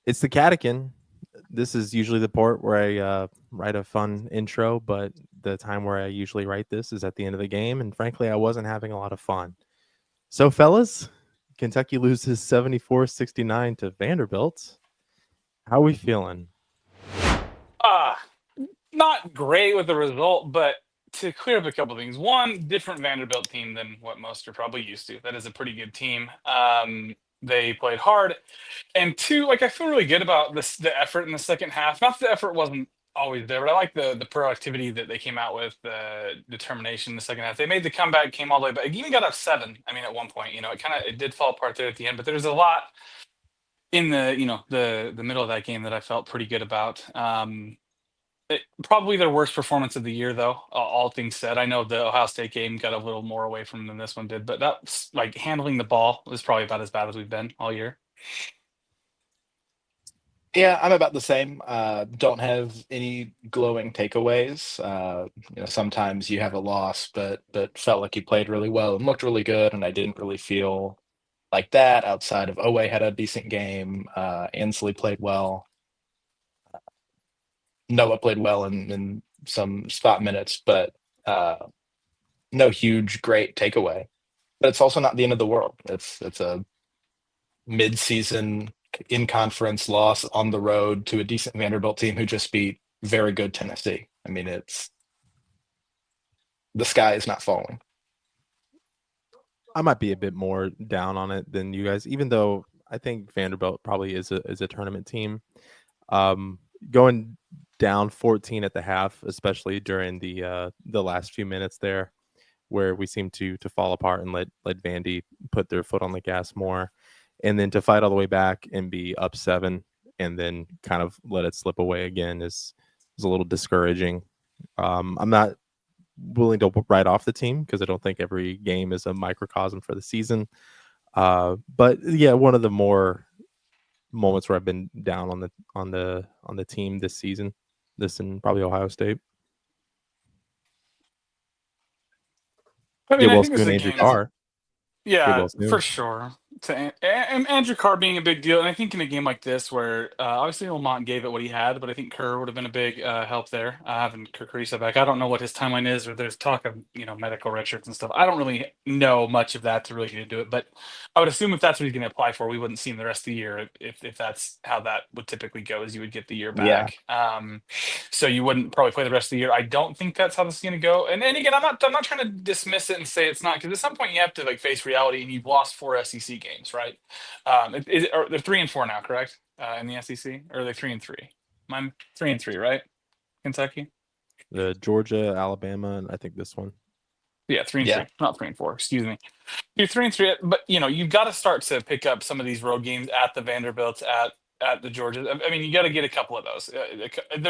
It's the catechin. This is usually the part where I write a fun intro, but the time where I usually write this is at the end of the game, and frankly, I wasn't having a lot of fun. So, fellas, Kentucky loses 74-69 to Vanderbilt. How are we feeling? Uh, Not great with the result, but to clear up a couple things. One, different Vanderbilt team than what most are probably used to. That is a pretty good team. They played hard. And two, like I feel really good about the effort in the second half. Not that the effort wasn't always there, but I like the proactivity that they came out with, the determination in the second half. They made the comeback, came all the way back. It even got up seven. I mean, at one point, it did fall apart there at the end, but there's a lot in the middle of that game that I felt pretty good about. Probably their worst performance of the year, though. All things said, I know the Ohio State game got a little more away from them than this one did, but that's like handling the ball was probably about as bad as we've been all year. Yeah, I'm about the same. Don't have any glowing takeaways. Sometimes you have a loss, but felt like you played really well and looked really good, and I didn't really feel like that outside of Owe had a decent game. Ansley played well. Noah played well in some spot minutes, but uh, no huge great takeaway. But it's also not the end of the world. It's a mid-season in conference loss on the road to a decent Vanderbilt team who just beat very good Tennessee. I mean, it's the sky is not falling. I might be a bit more down on it than you guys, even though I think Vanderbilt probably is a tournament team. Going down 14 at the half, especially during the last few minutes there, where we seemed to fall apart and let Vandy put their foot on the gas more, and then to fight all the way back and be up seven, and then kind of let it slip away again is a little discouraging. I'm not willing to write off the team because I don't think every game is a microcosm for the season. But yeah, one of the more moments where I've been down on the team this season. This and probably Ohio State. I Get mean, I well think this is soon, a Andrew game. Carr. Get Yeah, well for soon. sure. Andrew Carr being a big deal, and I think in a game like this, where obviously Lamont gave it what he had, but I think Kerr would have been a big help there. Having Kerr Kriisa back, I don't know what his timeline is, or there's talk of medical red shirts and stuff. I don't really know much of that to really get into it, but I would assume if that's what he's going to apply for, we wouldn't see him the rest of the year. If that's how that would typically go, is you would get the year Yeah, back. So you wouldn't probably play the rest of the year. I don't think that's how this is going to go. And again, I'm not trying to dismiss it and say it's not, because at some point you have to like face reality, and you've lost four SEC games, right? They're 3-4 now, correct? In the SEC, or are they 3-3? I'm 3-3, right? Kentucky. The Georgia, Alabama, and I think this one. Yeah, three and yeah, three, not 3-4. Excuse me. You're 3-3, but you've got to start to pick up some of these road games at the Vanderbilts, at the Georgia. I mean, you got to get a couple of those.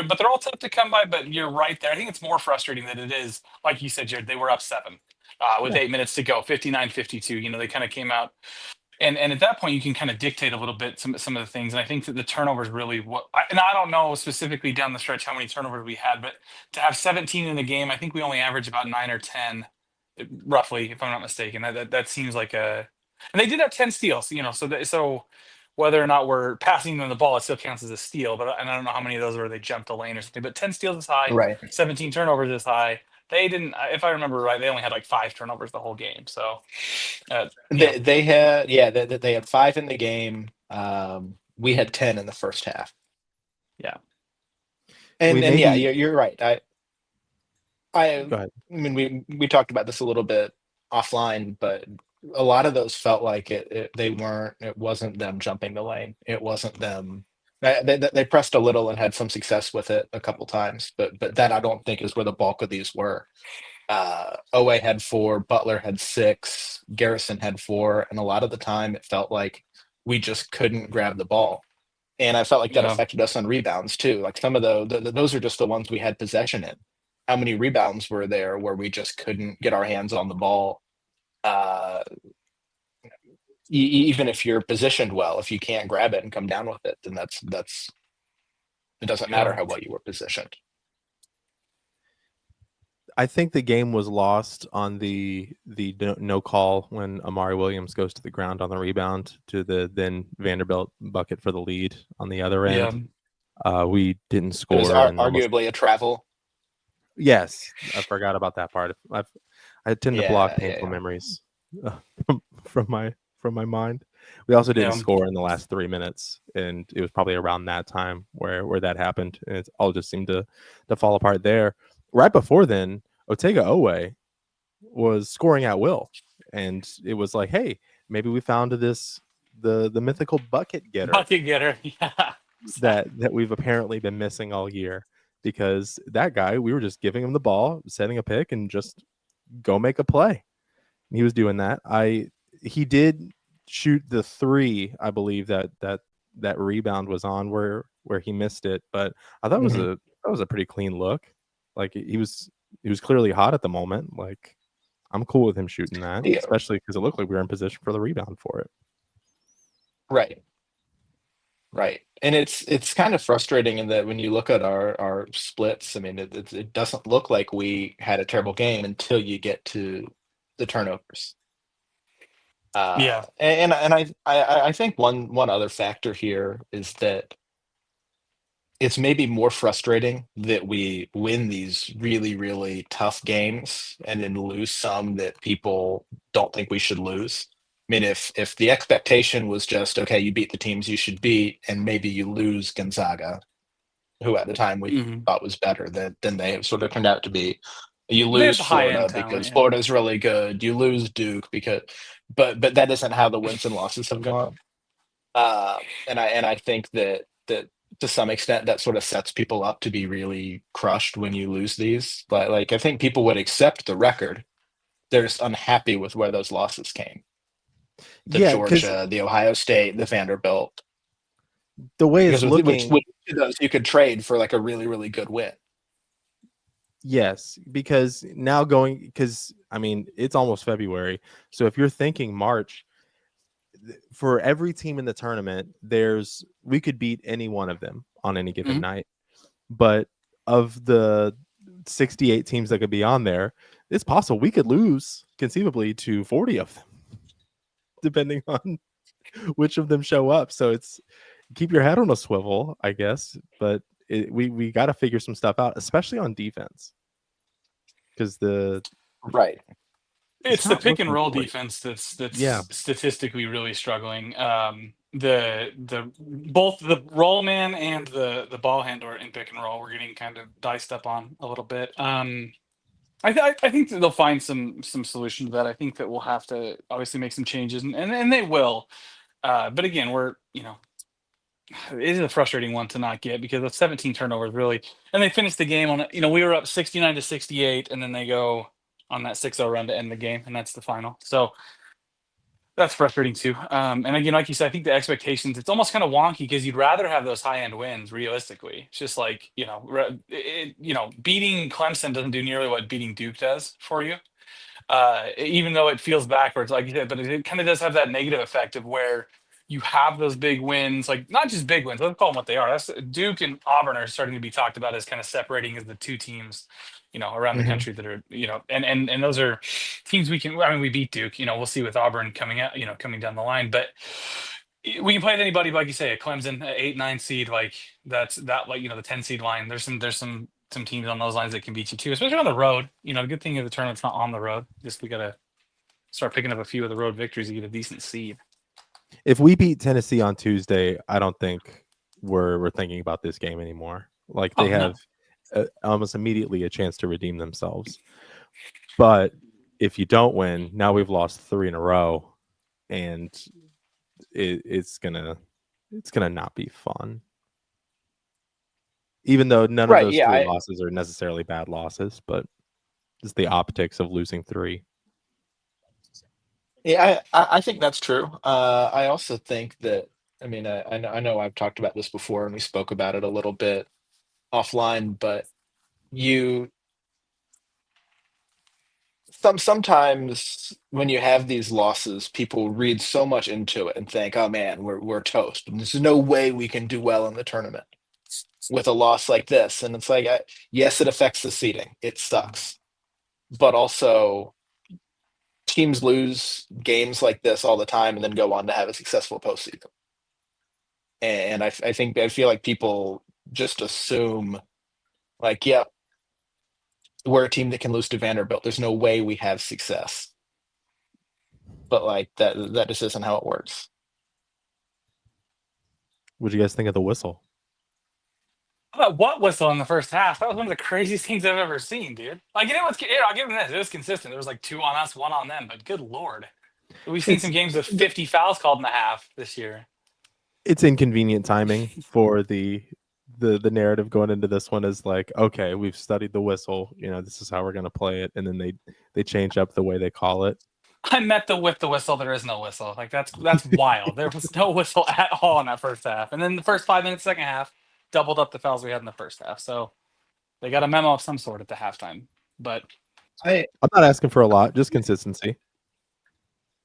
But they're all tough to come by. But you're right there. I think it's more frustrating than it is. Like you said, Jared, they were up seven with yeah. 8 minutes to go, 59-52. They kind of came out, and at that point, you can kind of dictate a little bit some of the things. And I think that the turnovers really and I don't know specifically down the stretch how many turnovers we had, but to have 17 in the game, I think we only average about 9 or 10 roughly, if I'm not mistaken. That seems like a, and they did have 10 steals, so whether or not we're passing them the ball, it still counts as a steal. But and I don't know how many of those were they jumped the lane or something. But 10 steals is high, Right. 17 turnovers is high. They didn't, if I remember right, they only had like five turnovers the whole game. So, uh, you know, They had they had five in the game. We had 10 in the first half. yeah, We And yeah, maybe you're right. I go ahead. mean we talked about this a little bit offline, but a lot of those felt like it wasn't them jumping the lane. It wasn't them. They pressed a little and had some success with it a couple times, but that I don't think is where the bulk of these were. Owe had four, Butler had six, Garrison had four, and a lot of the time it felt like we just couldn't grab the ball. And I felt like that yeah. affected us on rebounds too. Like some of those are just the ones we had possession in. How many rebounds were there where we just couldn't get our hands on the ball? Uh, Even if you're positioned well, if you can't grab it and come down with it, then that's it doesn't matter Yeah. how well you were positioned. I think the game was lost on the no call when Amari Williams goes to the ground on the rebound to the then Vanderbilt bucket for the lead on the other Yeah. end. We didn't It was score and almost. arguably a travel. Yes, I forgot about that part. I tend to block painful Yeah. memories uh, from my mind. We also didn't Yeah. score in the last 3 minutes, and it was probably around that time where that happened, and it all just seemed to fall apart there. Right before then, Otega Owe was scoring at will, and it was like, hey, maybe we found the mythical bucket getter Bucket getter. Yeah. that we've apparently been missing all year, because that guy, we were just giving him the ball, setting a pick, and just go make a play. And he was doing that. He did shoot the three, I believe that rebound was on where he missed it, but I thought Mhm. that was a pretty clean look. Like he was clearly hot at the moment. Like I'm cool with him shooting that, Yeah. especially because it looked like we were in position for the rebound for it. Right. Right. And it's kind of frustrating in that when you look at our splits, I mean, it doesn't look like we had a terrible game until you get to the turnovers. Yeah. And I think one other factor here is that it's maybe more frustrating that we win these really, really tough games and then lose some that people don't think we should lose. I mean, if the expectation was just, okay, you beat the teams you should beat, and maybe you lose Gonzaga, who at the time we Hmm. thought was better than they have sort of turned out to be. You They have lose the high end Florida talent. because Yeah. Florida's really good. You lose Duke because, but that isn't how the wins and losses have gone. And I think that to some extent that sort of sets people up to be really crushed when you lose these. But like I think people would accept the record. They're just unhappy with where those losses came. The Yeah, because Georgia, the Ohio State, the Vanderbilt. the way it's Because looking, with each of those you could trade for like a really, really good win. yes, because now because I mean it's almost February, so if you're thinking March, for every team in the tournament, we could beat any one of them on any given Hmm. night. But of the 68 teams that could be on there, it's possible we could lose conceivably to 40 of them, depending on which of them show up. So it's keep your head on a swivel, I guess. But we got to figure some stuff out, especially on defense, because Right. it's It's the not pick and looking roll great. defense Yeah. that's statistically really struggling. The both the roll man and the ball handler in pick and roll we're getting kind of diced up on a little bit. I think that they'll find some solution to that. I think that we'll have to obviously make some changes, and they will. But again, it is a frustrating one to not get because of 17 turnovers really, and they finished the game on we were up 69-68, and then they go on that 6-0 run to end the game, and that's the final. So that's frustrating too. And again, like you said, I think the expectations, it's almost kind of wonky because you'd rather have those high end wins realistically. It's just like, beating Clemson doesn't do nearly what beating Duke does for you. Even though it feels backwards, like you said, but it kind of does have that negative effect of where you have those big wins, like not just big wins, let's call them what they are. That's Duke and Auburn are starting to be talked about as kind of separating as the two teams, around the Mhm. country that are, and those are teams I mean, we beat Duke, we'll see with Auburn coming out, coming down the line, but we can play with anybody, like you say, a Clemson, 8, 9 seed, like like, the 10 seed line. There's some teams on those lines that can beat you too, especially on the road. The good thing is the tournament's not on the road. Just we gotta start picking up a few of the road victories to get a decent seed. If we beat Tennessee on Tuesday, I don't think we're thinking about this game anymore. Like they Oh have no. almost immediately a chance to redeem themselves. But if you don't win, now we've lost 3 in a row, and it's gonna not be fun. Even though none of Right. those Yeah. 3 losses are necessarily bad losses, but just the optics of losing 3. I think that's true. I also think that, I mean, I know I've talked about this before and we spoke about it a little bit offline, but you sometimes when you have these losses, people read so much into it and think, "Oh man, we're toast. There's no way we can do well in the tournament with a loss like this." And it's like, yes, it affects the seeding. It sucks. but also teams lose games like this all the time and then go on to have a successful postseason. And I feel like people just assume, like, yeah, we're a team that can lose to Vanderbilt. There's no way we have success. But like that just isn't how it works. What do you guys think of the whistle? How about what whistle in the first half? That was one of the craziest things I've ever seen, dude. Like, I'll give them this. It was consistent. There was like 2 on us, 1 on them. But good lord, we've seen It's some games with 50 fouls called in the half this year. it's inconvenient timing for the narrative going into this one is like, okay, we've studied the whistle, this is how we're going to play it, and then they change up the way they call it. I met with the whistle. There is no whistle. Like that's wild. There was no whistle at all in that first half. And then the first 5 minutes, second half, doubled up the fouls we had in the first half. So they got a memo of some sort at the halftime. But I'm not asking for a lot, just consistency.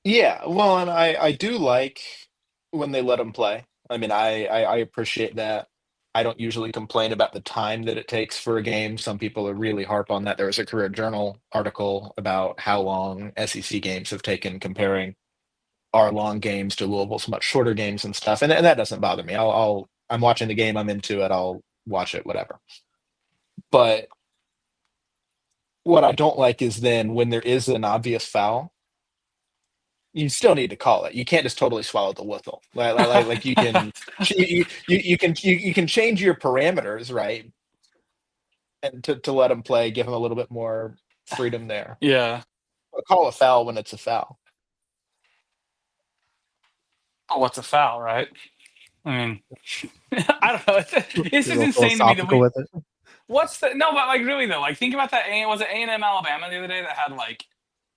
Yeah, well, and I do like when they let them play. I mean, I appreciate that. I don't usually complain about the time that it takes for a game. Some people are really harp on that. There was a Career Journal article about how long SEC games have taken, comparing our long games to Louisville's much shorter games and stuff. And that doesn't bother me. I'm watching the game, I'm into it, I'll watch it, whatever. But what I don't like is then when there is an obvious foul, you still need to call it. You can't just totally swallow the whistle. Like you can you can change your parameters, right? And to let them play, give them a little bit more freedom there. yeah. But call a foul when it's a foul. Oh, what's a foul, right? I mean, I don't know. It's You're a just little insane to me that philosophical with it. what's the no, but like really though, like think about that. Was it A&M Alabama the other day that had like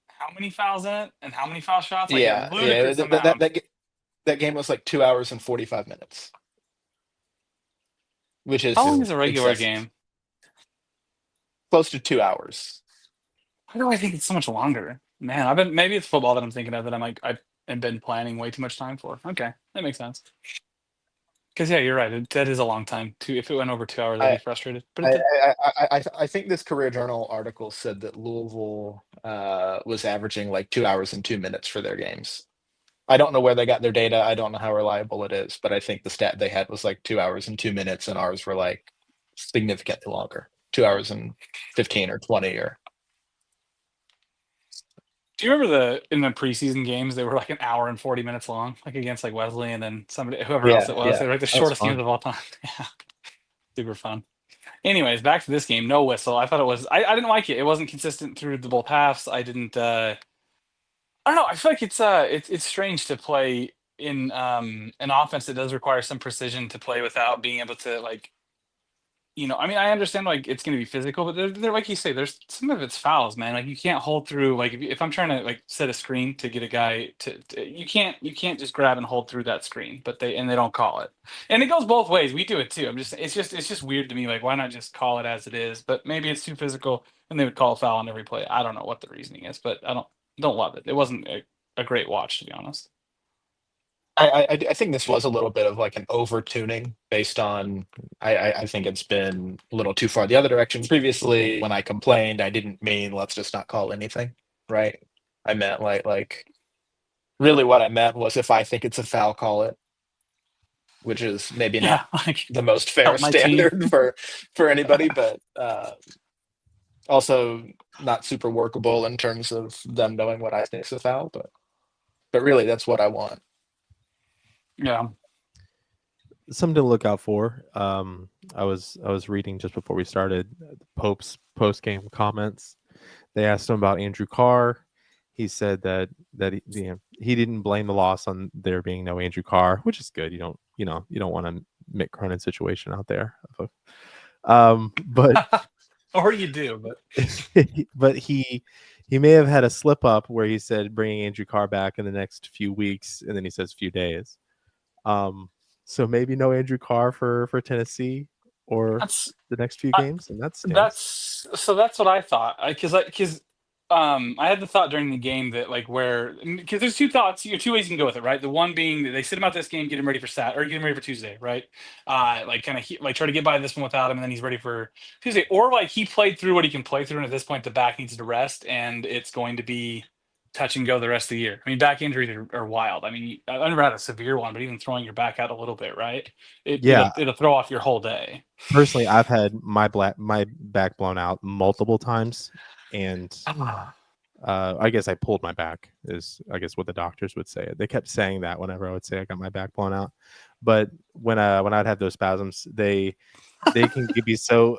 how many fouls in it and how many foul shots? Like a Yeah. ludicrous amount. That game was like 2 hours and 45 minutes, which How long is is a regular excessive. game? Close to 2 hours. Why do I think it's so much longer? Man, maybe it's football that I'm thinking of that I've been planning way too much time for. Okay, that makes sense. Because yeah, you're right. That is a long time. Too. If it went over 2 hours, I'd I be frustrated. But it I, did. I think this Career Journal article said that Louisville was averaging like 2 hours and 2 minutes for their games. I don't know where they got their data. I don't know how reliable it is, but I think the stat they had was like 2 hours and 2 minutes, and ours were like significantly longer, 2 hours and 15 or 20 or. Do you remember in the preseason games they were like an hour and 40 minutes long, like against like Wesley and then whoever else it was. Yeah. They were like the That was shortest games fun. of all time. Yeah, super fun. Anyways, back to this game. No whistle. I thought it was. I didn't like it. It wasn't consistent through the both halves. I didn't. I don't know. I feel like it's strange to play in an offense that does require some precision to play without being able to like. I mean, I understand like it's going to be physical, but they're like you say, there's some of it's fouls, man. Like you can't hold through. Like if I'm trying to like set a screen to get a guy you can't just grab and hold through that screen, but they don't call it, and it goes both ways. We do it too. It's just weird to me. Like why not just call it as it is? But maybe it's too physical, and they would call a foul on every play. I don't know what the reasoning is, but I don't love it. It wasn't a great watch to be honest. I think this was a little bit of like an over tuning based on. I think it's been a little too far the other direction. Previously, when I complained, I didn't mean let's just not call anything, right? I meant like really what I meant was if I think it's a foul, call it, which is maybe Yeah, not like the most fair help my team. standard for anybody, but also not super workable in terms of them knowing what I think is a foul. But really, that's what I want. Yeah. Something to look out for. I was reading just before we started Pope's post game comments. They asked him about Andrew Carr. He said that he didn't blame the loss on there being no Andrew Carr, which is good. You don't want a Mick Cronin situation out there. But Or you do, but but he may have had a slip up where he said bringing Andrew Carr back in the next few weeks, and then he says few days. So maybe no Andrew Carr for Tennessee or that's the next few I, games, and that stinks. that's what I thought. Because I had the thought during the game that because there's two thoughts, two ways you can go with it, right? The one being that they sit him out this game, get him ready for get him ready for Tuesday, right? Try to get by this one without him, and then he's ready for Tuesday, or like he played through what he can play through, and at this point the back needs to rest, and it's going to be touch and go the rest of the year. I mean, back injuries are wild. I mean, I've never had a severe one, but even throwing your back out a little bit, right? Yeah, It'll throw off your whole day. personally, I've had my back blown out multiple times, and I guess I pulled my back is I guess what the doctors would say. They kept saying that whenever I would say I got my back blown out. But when I'd have those spasms, they can be so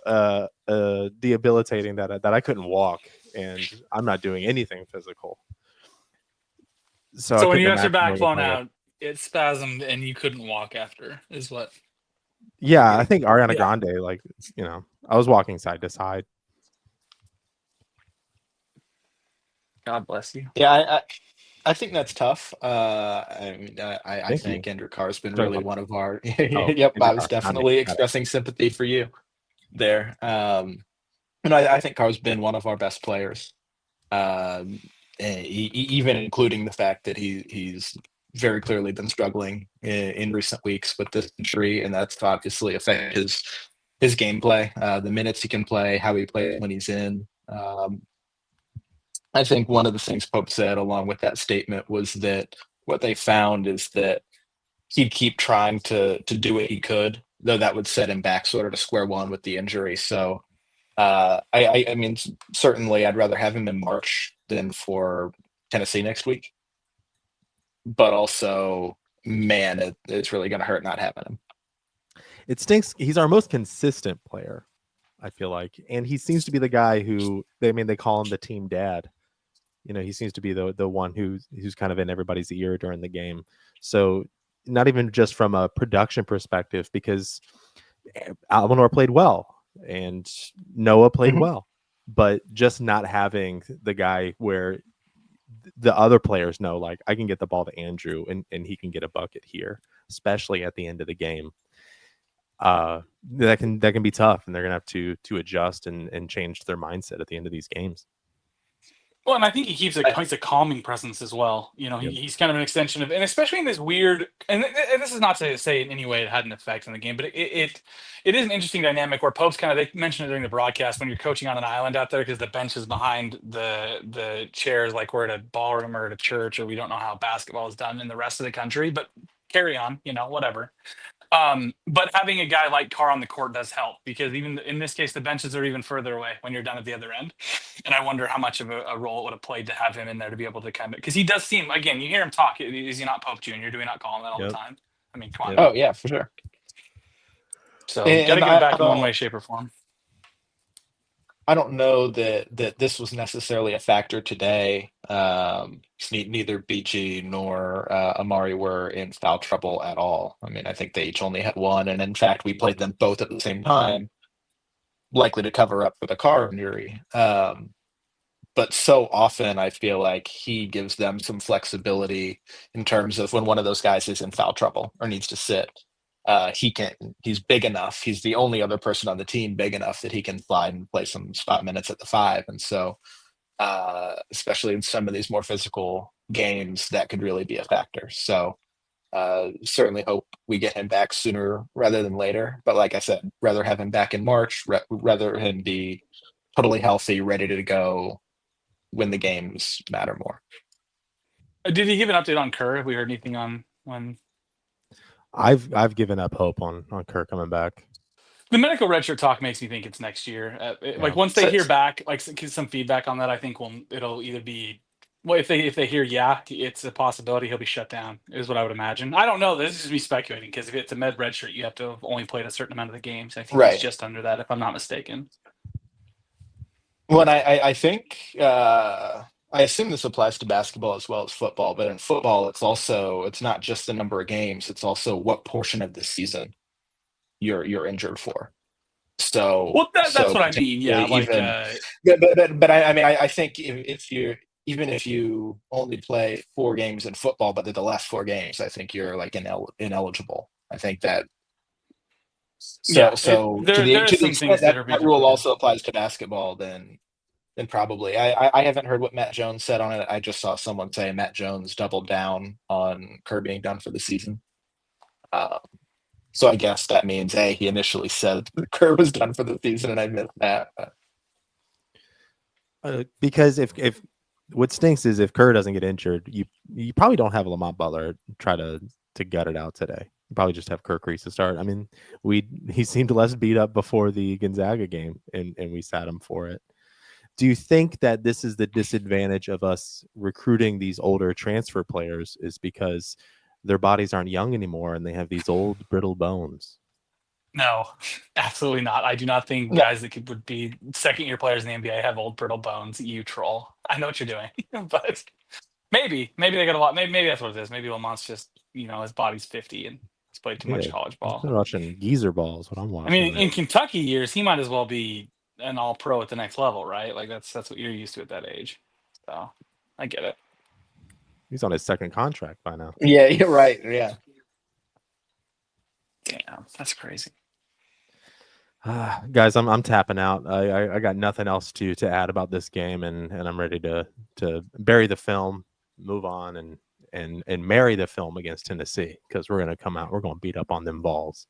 debilitating that I couldn't walk, and I'm not doing anything physical. So I So when couldn't you got your imagine back doing it blown my way. out, it spasmed and you couldn't walk after, is what? Yeah, I think Ariana Yeah. Grande, I was walking side to side. God bless you. Yeah, I think that's tough. I mean, I Thank think you. Andrew Carr's been Talking really about- one of our. Oh, Yep, Andrew I was Carr. Not me. definitely Got it. expressing sympathy for you there. And I think Carr's been one of our best players, even including the fact that he's very clearly been struggling in recent weeks with this injury, and that's obviously affected his gameplay, the minutes he can play, how he plays when he's in. I think one of the things Pope said along with that statement was that what they found is that he'd keep trying to do what he could, though that would set him back sort of to square one with the injury. So I mean, certainly I'd rather have him in March than for Tennessee next week. But also, man, it's really going to hurt not having him. It stinks. He's our most consistent player, I feel like, and he seems to be the guy who they call him the team dad. He seems to be the one who's kind of in everybody's ear during the game. So not even just from a production perspective, because Alvinor played well and Noah played well, but just not having the guy where the other players know, like, I can get the ball to Andrew and he can get a bucket here, especially at the end of the game. That can be tough, and they're gonna have to adjust and change their mindset at the end of these games. Well, and I think he's a calming presence as well. Yep. He's kind of an extension of, and especially in this weird, and this is not to say in any way it had an effect on the game, but it is an interesting dynamic where Pope's they mentioned it during the broadcast when you're coaching on an island out there because the bench is behind the chairs, like we're at a ballroom or at a church, or we don't know how basketball is done in the rest of the country, but carry on, whatever. But having a guy like Carr on the court does help because even in this case, the benches are even further away when you're done at the other end. And I wonder how much of a role it would have played to have him in there to be able to because he does seem, again, you hear him talk. Is he not Pope Jr.? Do we not call him that all the time? I mean, come on. Oh, yeah, for sure. So got to get him back in one way, shape, or form. I don't know that this was necessarily a factor today. Neither BG nor Amari were in foul trouble at all. I mean, I think they each only had one, and in fact, we played them both at the same time, likely to cover up for the Carr injury. But so often, I feel like he gives them some flexibility in terms of when one of those guys is in foul trouble or needs to sit. He's big enough. He's the only other person on the team big enough that he can slide and play some spot minutes at the 5. And so, especially in some of these more physical games, that could really be a factor. So, certainly hope we get him back sooner rather than later. But like I said, rather have him back in March, rather him be totally healthy, ready to go when the games matter more. Did he give an update on Kerr? Have we heard anything on when? I've given up hope on Kerr coming back. The medical redshirt talk makes me think it's next year. Like once they hear back, like some feedback on that, I think it'll either be if they hear it's a possibility he'll be shut down is what I would imagine. I don't know. This is just me speculating because if it's a med redshirt, you have to have only played a certain amount of the games. I think he's just under that, if I'm not mistaken. Well, I think I assume this applies to basketball as well as football, but in football, it's not just the number of games; it's also what portion of the season you're injured for. So, that's what I mean. Yeah, but I mean, I think if you only play 4 games in football, but the last 4 games, I think you're like ineligible. I think that. So to the extent that rule also applies to basketball, then And probably, I haven't heard what Matt Jones said on it. I just saw someone say Matt Jones doubled down on Kerr being done for the season. Uh, so I guess that means he initially said Kerr was done for the season, and I missed that. Because if what stinks is if Kerr doesn't get injured, you probably don't have Lamont Butler try to gut it out today. You probably just have Kirk Reese to start. I mean, he seemed less beat up before the Gonzaga game, and we sat him for it. Do you think that this is the disadvantage of us recruiting these older transfer players is because their bodies aren't young anymore and they have these old brittle bones? No, absolutely not. I do not think No, guys that would be second-year players in the NBA have old brittle bones. You troll. I know what you're doing, but maybe they got a lot. Maybe that's what it is. Maybe Lamont's just his body's 50 and he's played too much Yeah, college he's ball. been watching geezer balls. What I'm I watching mean, there. in Kentucky years, he might as well be an all-pro at the next level, right? Like that's what you're used to at that age. So I get it. He's on his second contract by now. yeah, you're right. Yeah, Damn, that's crazy. Guys, I'm tapping out. I got nothing else to add about this game, and I'm ready to bury the film, move on, and marry the film against Tennessee because we're gonna come out. We're gonna beat up on them balls.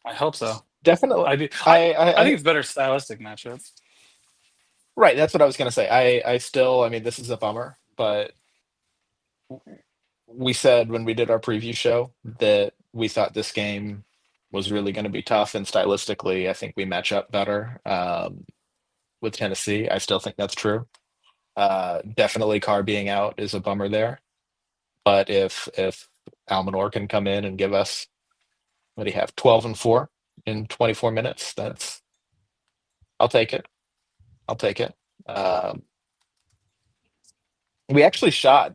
I hope so. definitely. I do. I I think it's better stylistic matchup. right. That's what I was gonna say. I still. I mean, this is a bummer, but we said when we did our preview show that we thought this game was really going to be tough, and stylistically, I think we match up better with Tennessee. I still think that's true. Definitely, Carr being out is a bummer there. But if Almanor can come in and give us what do you have 12-4 in 24 minutes, that's I'll take it. I'll take it. Um, we actually shot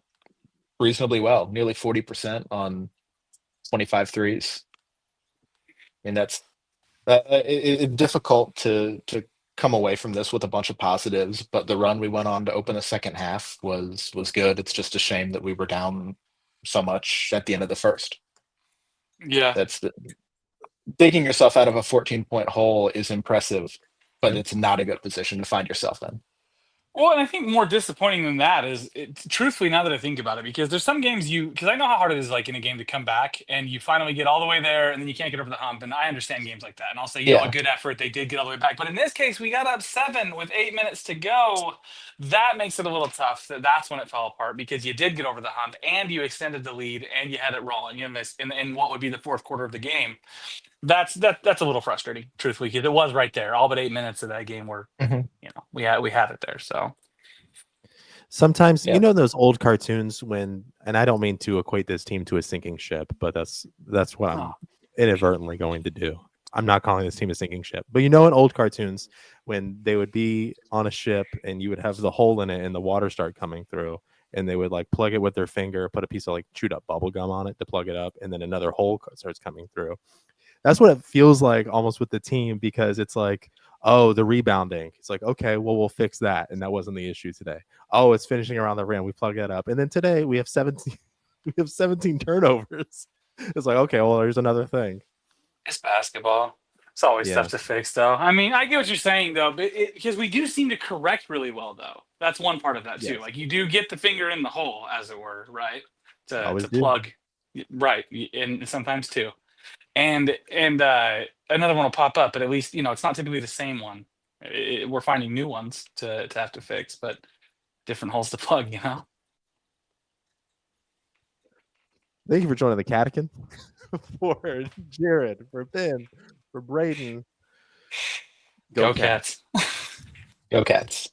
reasonably well, nearly 40% on 25 threes. I mean, that's difficult to come away from this with a bunch of positives, but the run we went on to open the second half was good. It's just a shame that we were down so much at the end of the first. Yeah. That's digging yourself out of a 14-point hole is impressive, but it's not a good position to find yourself in. Well, and I think more disappointing than that is, truthfully, now that I think about it, because there's some games because I know how hard it is, like in a game to come back and you finally get all the way there and then you can't get over the hump. And I understand games like that. And I'll say, a Yeah. good effort. They did get all the way back. But in this case, we got up 7 with 8 minutes to go. That makes it a little tough. That's when it fell apart because you did get over the hump and you extended the lead and you had it rolling. You missed in what would be the fourth quarter of the game. That's a little frustrating, truthfully, because it was right there. All but 8 minutes of that game were, Mhm. we had it there. So Sometimes, Yeah. those old cartoons when, and I don't mean to equate this team to a sinking ship, but that's what I'm inadvertently going to do. I'm not calling this team a sinking ship, but in old cartoons when they would be on a ship and you would have the hole in it and the water start coming through and they would like plug it with their finger, put a piece of like chewed up bubble gum on it to plug it up, and then another hole starts coming through. That's what it feels like almost with the team because it's like, oh, the rebounding. It's like, okay, well, we'll fix that. And that wasn't the issue today. Oh, it's finishing around the rim. We plug that up. And then today we have 17, we have 17 turnovers. It's like, okay, well, there's another thing. it's basketball. It's always Yeah. stuff to fix, though. I mean, I get what you're saying, though, but because we do seem to correct really well, though. That's one part of that too. Yes. Like you do get the finger in the hole, as it were, right? Always To do. plug, right? And sometimes two. And another one will pop up, but at least it's not typically the same one. We're finding new ones to have to fix, but different holes to plug. Thank you for joining the Catechin. For Jared, for Ben, for Braden. Go Cats. Go Cats.